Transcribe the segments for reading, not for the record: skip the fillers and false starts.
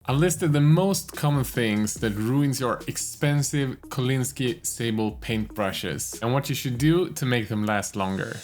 I listed the most common things that ruins your expensive Kolinsky Sable paintbrushes and what you should do to make them last longer.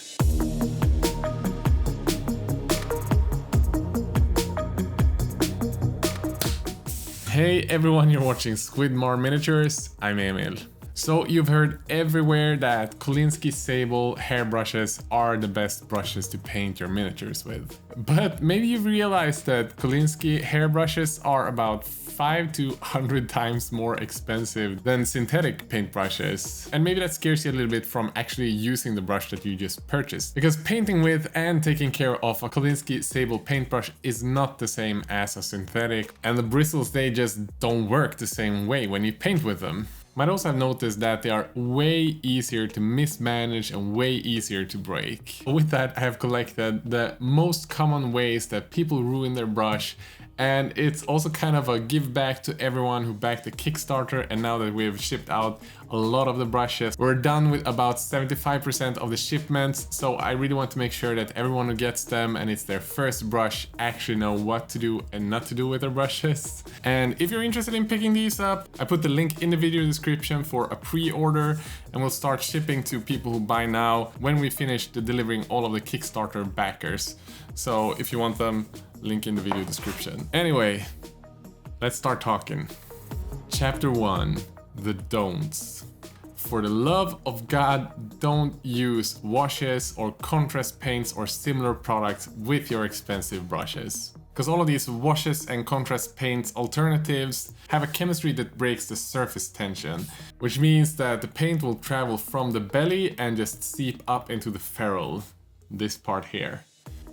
Hey everyone, you're watching Squidmar Miniatures, I'm Emil. So you've heard everywhere that Kolinsky Sable hairbrushes are the best brushes to paint your miniatures with. But maybe you've realized that Kolinsky hairbrushes are about 5 to 100 times more expensive than synthetic paintbrushes. And maybe that scares you a little bit from actually using the brush that you just purchased. Because painting with and taking care of a Kolinsky Sable paintbrush is not the same as a synthetic, and the bristles, they just don't work the same way when you paint with them. Might also have noticed that they are way easier to mismanage and way easier to break. With that, I have collected the most common ways that people ruin their brush, and it's also kind of a give back to everyone who backed the Kickstarter. And now that we have shipped out a lot of the brushes, we're done with about 75% of the shipments, so I really want to make sure that everyone who gets them and it's their first brush actually know what to do and not to do with their brushes. And if you're interested in picking these up, I put the link in the video description for a pre-order, and we'll start shipping to people who buy now when we finish delivering all of the Kickstarter backers. So if you want them, link in the video description. Anyway, let's start talking. Chapter 1, the don'ts. For the love of God, don't use washes or contrast paints or similar products with your expensive brushes. Because all of these washes and contrast paints alternatives have a chemistry that breaks the surface tension, which means that the paint will travel from the belly and just seep up into the ferrule, this part here.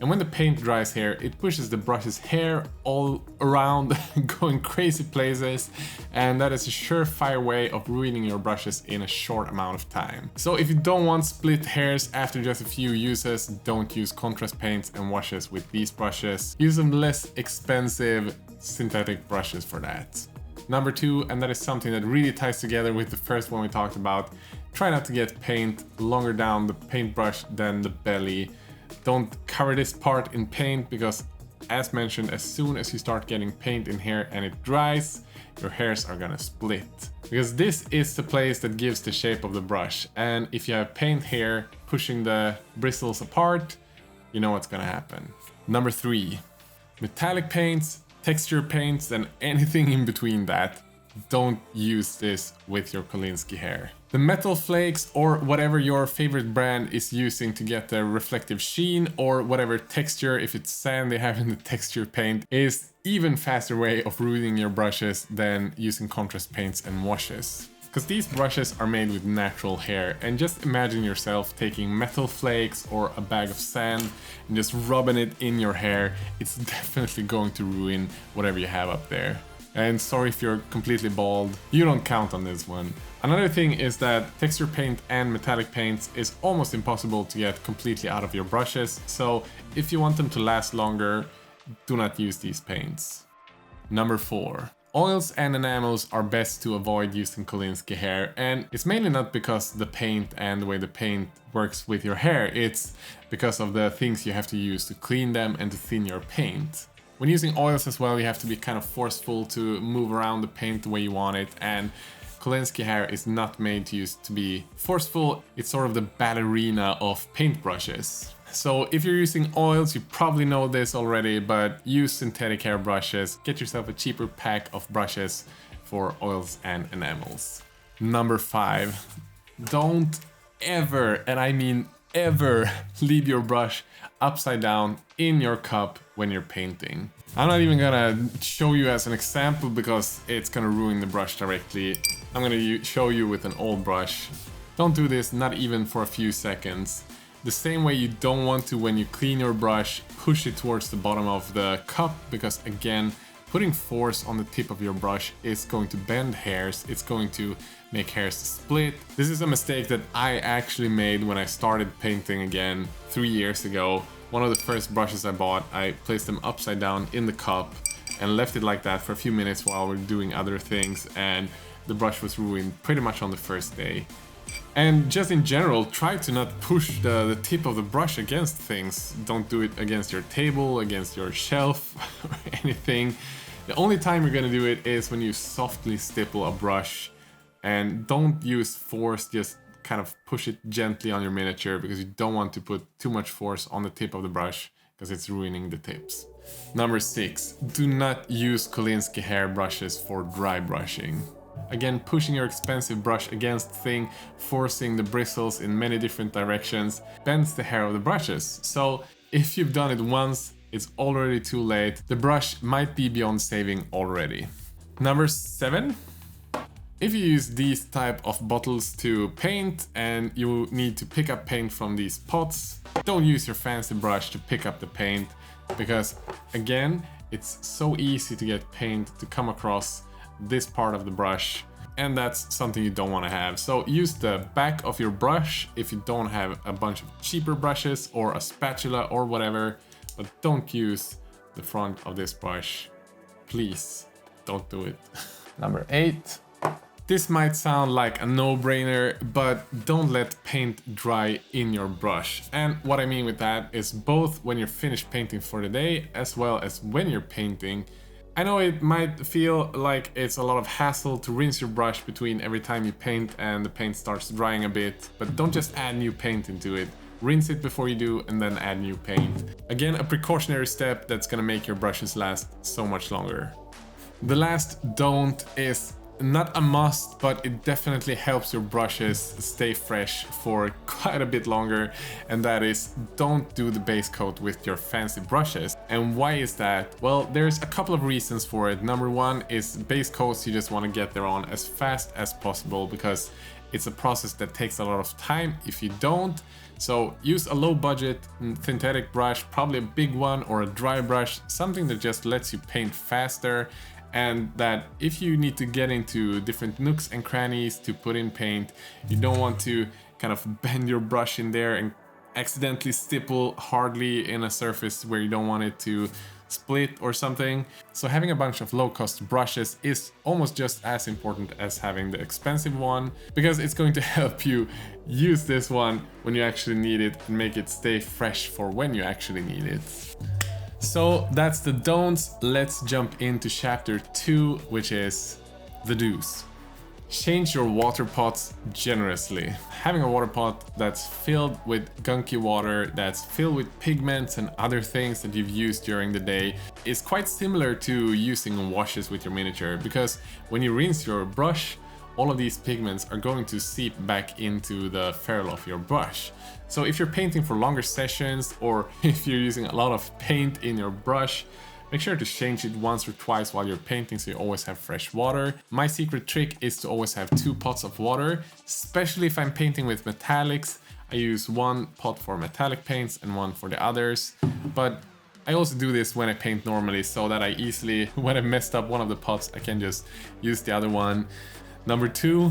And when the paint dries here, it pushes the brush's hair all around, going crazy places, and that is a surefire way of ruining your brushes in a short amount of time. So if you don't want split hairs after just a few uses, don't use contrast paints and washes with these brushes. Use some less expensive synthetic brushes for that. Number 2, and that is something that really ties together with the first one we talked about, try not to get paint longer down the paintbrush than the belly. Don't cover this part in paint because, as mentioned, as soon as you start getting paint in here and it dries, your hairs are gonna split. Because this is the place that gives the shape of the brush, and if you have paint here pushing the bristles apart, you know what's gonna happen. Number 3, metallic paints, texture paints, and anything in between that. Don't use this with your Kolinsky hair. The metal flakes or whatever your favorite brand is using to get the reflective sheen, or whatever texture, if it's sand they have in the texture paint, is even faster way of ruining your brushes than using contrast paints and washes. Because these brushes are made with natural hair, and just imagine yourself taking metal flakes or a bag of sand and just rubbing it in your hair. It's definitely going to ruin whatever you have up there. And sorry if you're completely bald, you don't count on this one. Another thing is that texture paint and metallic paints is almost impossible to get completely out of your brushes, so if you want them to last longer, do not use these paints. Number 4. Oils and enamels are best to avoid using Kolinsky hair, and it's mainly not because the paint and the way the paint works with your hair, it's because of the things you have to use to clean them and to thin your paint. When using oils as well, you have to be kind of forceful to move around the paint the way you want it, and Kolinsky hair is not made to be forceful. It's sort of the ballerina of paintbrushes. So if you're using oils, you probably know this already, but use synthetic hair brushes. Get yourself a cheaper pack of brushes for oils and enamels. Number 5, don't ever, and I mean ever, leave your brush upside down in your cup when you're painting. I'm not even gonna show you as an example because it's gonna ruin the brush directly. I'm gonna show you with an old brush. Don't do this, not even for a few seconds. The same way you don't want to, when you clean your brush, push it towards the bottom of the cup, because again, putting force on the tip of your brush is going to bend hairs, it's going to make hairs split. This is a mistake that I actually made when I started painting again 3 years ago. One of the first brushes I bought, I placed them upside down in the cup and left it like that for a few minutes while we're doing other things, and the brush was ruined pretty much on the first day. And just in general, try to not push the tip of the brush against things. Don't do it against your table, against your shelf, or anything. The only time you're gonna do it is when you softly stipple a brush, and don't use force, just kind of push it gently on your miniature because you don't want to put too much force on the tip of the brush because it's ruining the tips. Number 6, do not use Kolinsky hair brushes for dry brushing. Again, pushing your expensive brush against the thing, forcing the bristles in many different directions, bends the hair of the brushes. So if you've done it once, it's already too late. The brush might be beyond saving already. Number 7. If you use these type of bottles to paint and you need to pick up paint from these pots, don't use your fancy brush to pick up the paint because, again, it's so easy to get paint to come across this part of the brush, and that's something you don't want to have. So use the back of your brush if you don't have a bunch of cheaper brushes or a spatula or whatever, but don't use the front of this brush. Please don't do it. Number 8. This might sound like a no-brainer, but don't let paint dry in your brush. And what I mean with that is both when you're finished painting for the day as well as when you're painting. I know it might feel like it's a lot of hassle to rinse your brush between every time you paint and the paint starts drying a bit, but don't just add new paint into it. Rinse it before you do and then add new paint. Again, a precautionary step that's gonna make your brushes last so much longer. The last don't is not a must, but it definitely helps your brushes stay fresh for quite a bit longer, and that is don't do the base coat with your fancy brushes. And why is that? Well, there's a couple of reasons for it. Number 1 is base coats you just want to get there on as fast as possible because it's a process that takes a lot of time if you don't. So use a low budget synthetic brush, probably a big one or a dry brush, something that just lets you paint faster, and that if you need to get into different nooks and crannies to put in paint, you don't want to kind of bend your brush in there and accidentally stipple hardly in a surface where you don't want it to split or something. So having a bunch of low-cost brushes is almost just as important as having the expensive one, because it's going to help you use this one when you actually need it and make it stay fresh for when you actually need it. So that's the don'ts. Let's jump into chapter 2, which is the do's. Change your water pots generously. Having a water pot that's filled with gunky water, that's filled with pigments and other things that you've used during the day, is quite similar to using washes with your miniature, because when you rinse your brush, all of these pigments are going to seep back into the ferrule of your brush. So if you're painting for longer sessions, or if you're using a lot of paint in your brush, make sure to change it once or twice while you're painting so you always have fresh water. My secret trick is to always have 2 pots of water, especially if I'm painting with metallics. I use 1 pot for metallic paints and 1 for the others, but I also do this when I paint normally so that I easily, when I've messed up one of the pots, I can just use the other one. Number 2,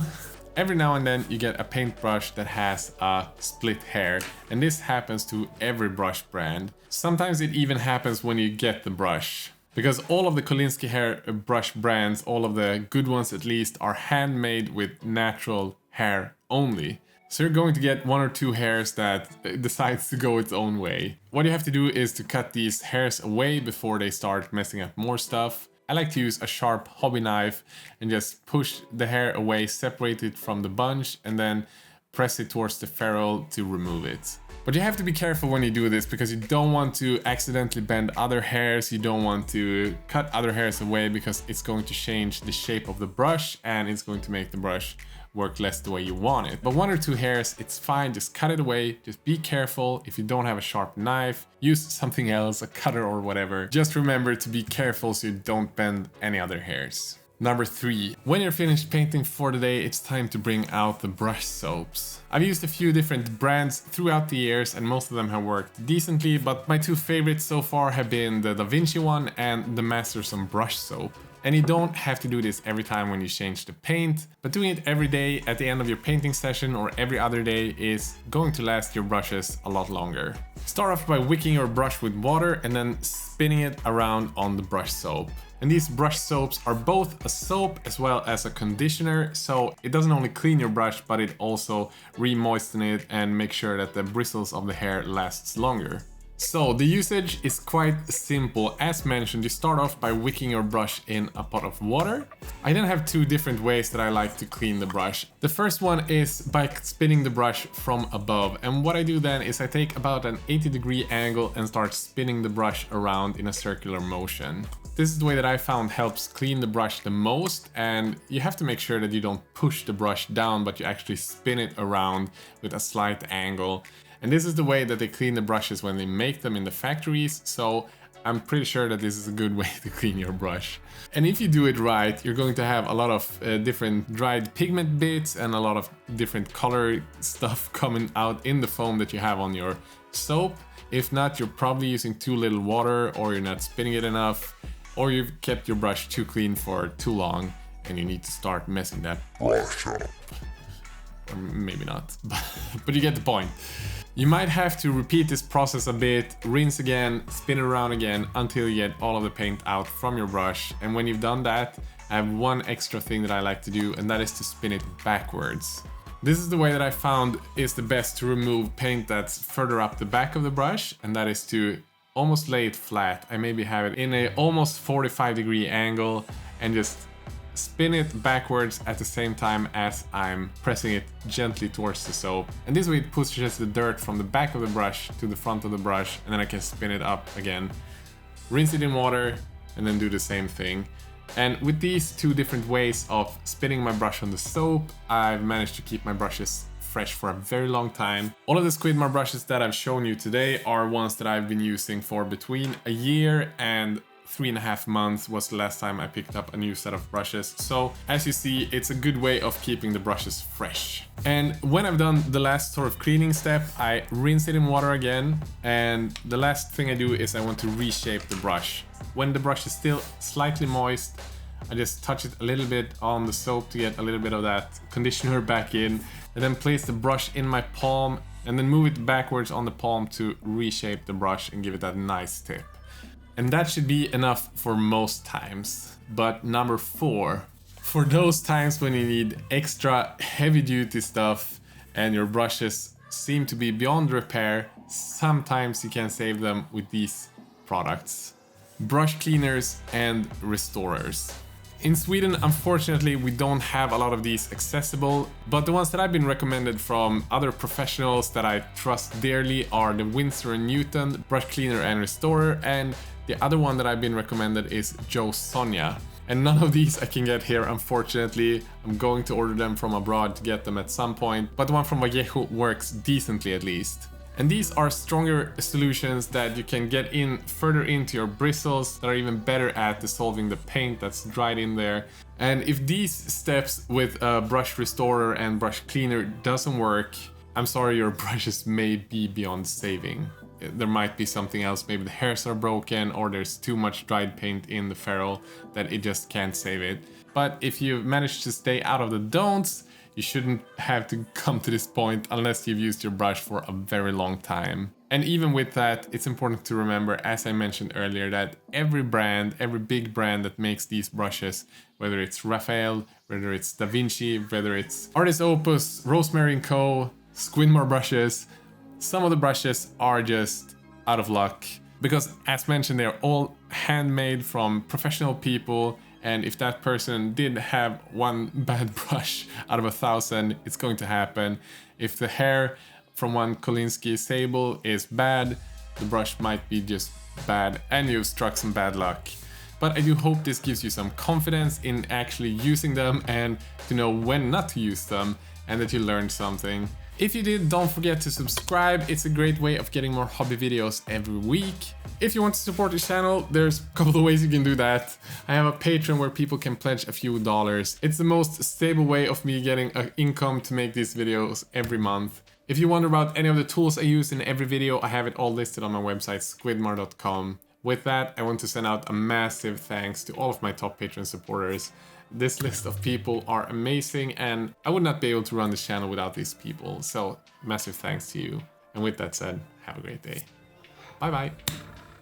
every now and then you get a paintbrush that has a split hair, and this happens to every brush brand. Sometimes it even happens when you get the brush, because all of the Kolinsky hair brush brands, all of the good ones at least, are handmade with natural hair only. So you're going to get 1 or 2 hairs that decides to go its own way. What you have to do is to cut these hairs away before they start messing up more stuff. I like to use a sharp hobby knife and just push the hair away, separate it from the bunch, and then press it towards the ferrule to remove it. But you have to be careful when you do this, because you don't want to accidentally bend other hairs, you don't want to cut other hairs away, because it's going to change the shape of the brush and it's going to make the brush work less the way you want it. But 1 or 2 hairs, it's fine, just cut it away. Just be careful. If you don't have a sharp knife, use something else, a cutter or whatever. Just remember to be careful so you don't bend any other hairs. Number 3, when you're finished painting for the day, it's time to bring out the brush soaps. I've used a few different brands throughout the years and most of them have worked decently, but my 2 favorites so far have been the Da Vinci one and the Masterson brush soap. And you don't have to do this every time when you change the paint, but doing it every day at the end of your painting session or every other day is going to last your brushes a lot longer. Start off by wicking your brush with water and then spinning it around on the brush soap. And these brush soaps are both a soap as well as a conditioner, so it doesn't only clean your brush, but it also re-moisten it and make sure that the bristles of the hair lasts longer. So the usage is quite simple. As mentioned, you start off by wicking your brush in a pot of water. I then have two different ways that I like to clean the brush. The first one is by spinning the brush from above. And what I do then is I take about an 80-degree angle and start spinning the brush around in a circular motion. This is the way that I found helps clean the brush the most, and you have to make sure that you don't push the brush down, but you actually spin it around with a slight angle. And this is the way that they clean the brushes when they make them in the factories, so I'm pretty sure that this is a good way to clean your brush. And if you do it right, you're going to have a lot of different dried pigment bits and a lot of different color stuff coming out in the foam that you have on your soap. If not, you're probably using too little water, or you're not spinning it enough, or you've kept your brush too clean for too long and you need to start messing that brush up. Or maybe not, but you get the point. You might have to repeat this process a bit, rinse again, spin it around again until you get all of the paint out from your brush. And when you've done that, I have one extra thing that I like to do, and that is to spin it backwards. This is the way that I found is the best to remove paint that's further up the back of the brush, and that is to almost lay it flat. I maybe have it in a almost 45-degree angle and just spin it backwards at the same time as I'm pressing it gently towards the soap. And this way it pushes the dirt from the back of the brush to the front of the brush, and then I can spin it up again, rinse it in water, and then do the same thing. And with these two different ways of spinning my brush on the soap, I've managed to keep my brushes fresh for a very long time. All of the Squidmar brushes that I've shown you today are ones that I've been using for between a year and 3.5 months was the last time I picked up a new set of brushes. So as you see, it's a good way of keeping the brushes fresh. And when I've done the last sort of cleaning step, I rinse it in water again. And the last thing I do is I want to reshape the brush. When the brush is still slightly moist, I just touch it a little bit on the soap to get a little bit of that conditioner back in, and then place the brush in my palm and then move it backwards on the palm to reshape the brush and give it that nice tip. And that should be enough for most times. But number 4, for those times when you need extra heavy duty stuff and your brushes seem to be beyond repair, sometimes you can save them with these products: brush cleaners and restorers. In Sweden, unfortunately, we don't have a lot of these accessible, but the ones that I've been recommended from other professionals that I trust dearly are the Windsor Newton brush cleaner and restorer, and the other one that I've been recommended is Joe's Sonja. And none of these I can get here, unfortunately. I'm going to order them from abroad to get them at some point, but the one from Vallejo works decently at least. And these are stronger solutions that you can get in further into your bristles that are even better at dissolving the paint that's dried in there. And if these steps with a brush restorer and brush cleaner doesn't work, I'm sorry, your brushes may be beyond saving. There might be something else, maybe the hairs are broken or there's too much dried paint in the ferrule that it just can't save it. But if you've managed to stay out of the don'ts, you shouldn't have to come to this point unless you've used your brush for a very long time. And even with that, it's important to remember, as I mentioned earlier, that every brand, every big brand that makes these brushes, whether it's Raphael, whether it's Da Vinci, whether it's Artist Opus, Rosemary & Co., Squidmar brushes, some of the brushes are just out of luck. Because as mentioned, they're all handmade from professional people. And if that person did have one bad brush out of 1,000, it's going to happen. If the hair from one Kolinsky sable is bad, the brush might be just bad and you've struck some bad luck. But I do hope this gives you some confidence in actually using them and to know when not to use them, and that you learned something. If you did, don't forget to subscribe. It's a great way of getting more hobby videos every week. If you want to support the channel, there's a couple of ways you can do that. I have a Patreon where people can pledge a few dollars. It's the most stable way of me getting an income to make these videos every month. If you wonder about any of the tools I use in every video, I have it all listed on my website, squidmar.com. With that, I want to send out a massive thanks to all of my top Patreon supporters. This list of people are amazing, and I would not be able to run this channel without these people, so massive thanks to you. And with that said, have a great day. Bye bye.